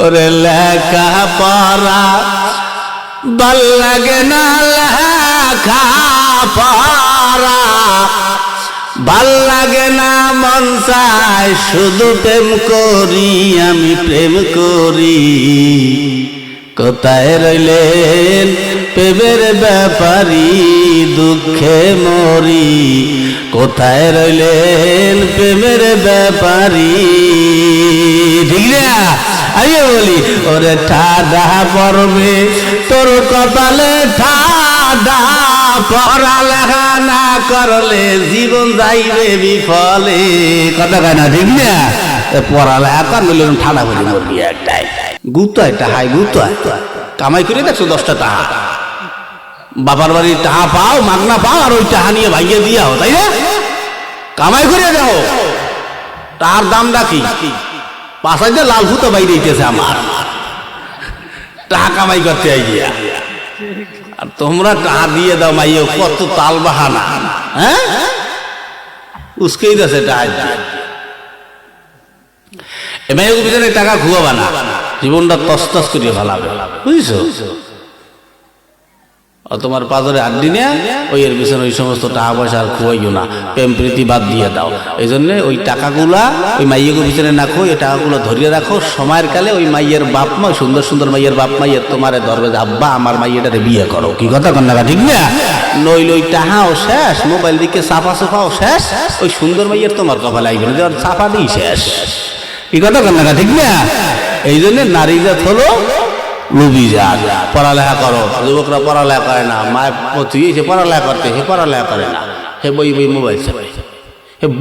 ওরে লেখা পড়া ভাল লাগে না, লেখা পড়া ভাল লাগে না, মন চায় শুধু প্রেম করি, আমি প্রেম করি। কোথায় রইলেন প্রেমের ব্যাপারী, দুঃখে মরি। কোথায় রইলেন প্রেমের ব্যাপারী, ঠিক না? আইয়ে বলি ওরে ঠাডা পড়বে তোর কপালে, ঠাডা পড়ালেখা না করলে জীবন যাইবে বিফলে। কথা কয় না, ঠিক না? পড়ালেখা করলে ঠাডা করে মরবি একটাই। গুতায় টাহাই গুতায় কামাই করে দেখছো 10টা টাকা, বাবার বাড়ির টাকা পাও, মাগনা পাও, আর ওই টাকা নিয়ে ভাইয়ে দিয়াও, তাই না? কামাই করে যাও, তার দাম রাখি 5,000 লাল ভূত বাইরে দিতেছে আমার, টাকা কামাই করতে গিয়া। আর তোমরা টাকা দিয়ে দাও মাইয়ে, কত তাল বাহানা, হ্যাঁ উস্কেই দিয়েছে টাকা। এবার পিছনে টাকা খুয়াবা না, জীবনটা তস করিয়ে ফেলাবে, বুঝছো? তোমার পাজরে আড্ডি নেয়া, ওই এর পিছনে ওই সমস্ত টাকা পয়সা আর খুয়াইও না, প্রেম প্রীতি বাদ দিয়ে দাও। এই জন্য ওই টাকাগুলা ওই মাইয়ের পিছনে না খো, এই টাকাগুলো ধরিয়ে রাখো। সময়ের কালে ওই মাইয়ের বাপ মা, সুন্দর সুন্দর মাইয়ের বাপ মাইয়ের তোমারে ধরবে, আব্বা আমার মাইয়েটারে বিয়ে করো। কি কথা কন না, ঠিক না? নইলে ওই টাকাও শেষ, মোবাইল দিকে চাপা চোপাও শেষ, ওই সুন্দর মাইয়ের তোমার কপালে আইবে না, চাপা দিই শেষ। কি কথা কন না, ঠিক না? এই জন্য নারী জাত হলো লুবি জাত। পড়ালেখা করো, যুবকরা পড়ালেখা করে না, মায়ের প্রতি সে পড়ালেখা করতে, সে পড়ালেখা করে না, সে বই বই মোবাইল চাপাই,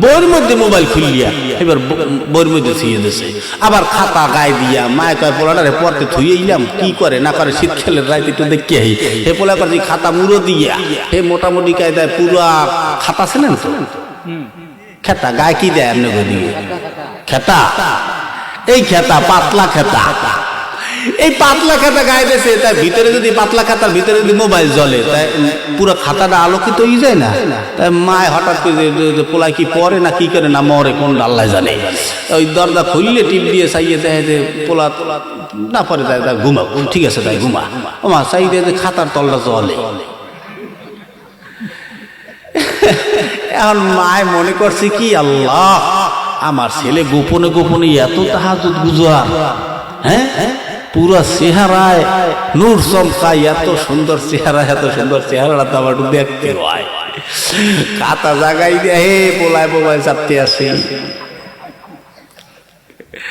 বইয়ের মধ্যে মোবাইল খুলিয়া এবার বইয়ের মধ্যে থুয়ে দিছে। আবার খাতা গায়ে দিয়া মায় কয় পোলাটারে পড়তে থুয়ে ইলাম, কি করে না করে শীতকালের রাইতে একটু দেখে আই, হে পোলা করছি খাতা মুড়ো দিয়া, হে মোটামুটি কায়দায় পুরা খাতা ছিলেন তো, খেতা গায়ে কি দেয় এমনি করে দিয়ে খেতা, এই খেতা পাতলা খেতা, এই পাতলা খাতা গায়ে দিয়েছে, তার ভিতরে যদি পাতলা খাতার ভিতরে যদি মোবাইল জ্বলে, তাই পুরো খাতাটা আলোকিত হয়ে যায় না? তাই মায় হঠাৎ করে পোলায় কি পরে না কি করে না মরে, কোন আল্লাহ জানে। ওই দরজা খুললে টিপ দিয়ে চাইয়ে দেয় যে পোলা না পরে, তাই ঘুমা, ঠিক আছে তাই ঘুমা, ওমা চাই দিয়ে যে খাতার তলটা জ্বলে। এখন মায় মনে করছে কি, আল্লাহ আমার ছেলে গোপনে গোপনে এত তাহাজ্জুদ গুজার, হ্যাঁ পুরা চেহারায় নূর চমকায়, এত সুন্দর চেহারা, এত সুন্দর চেহারা তো আমার দেখতে হয়। খাতা জাগাই দিয়ে হে পোলায় মোবাইল চাপতে আসে।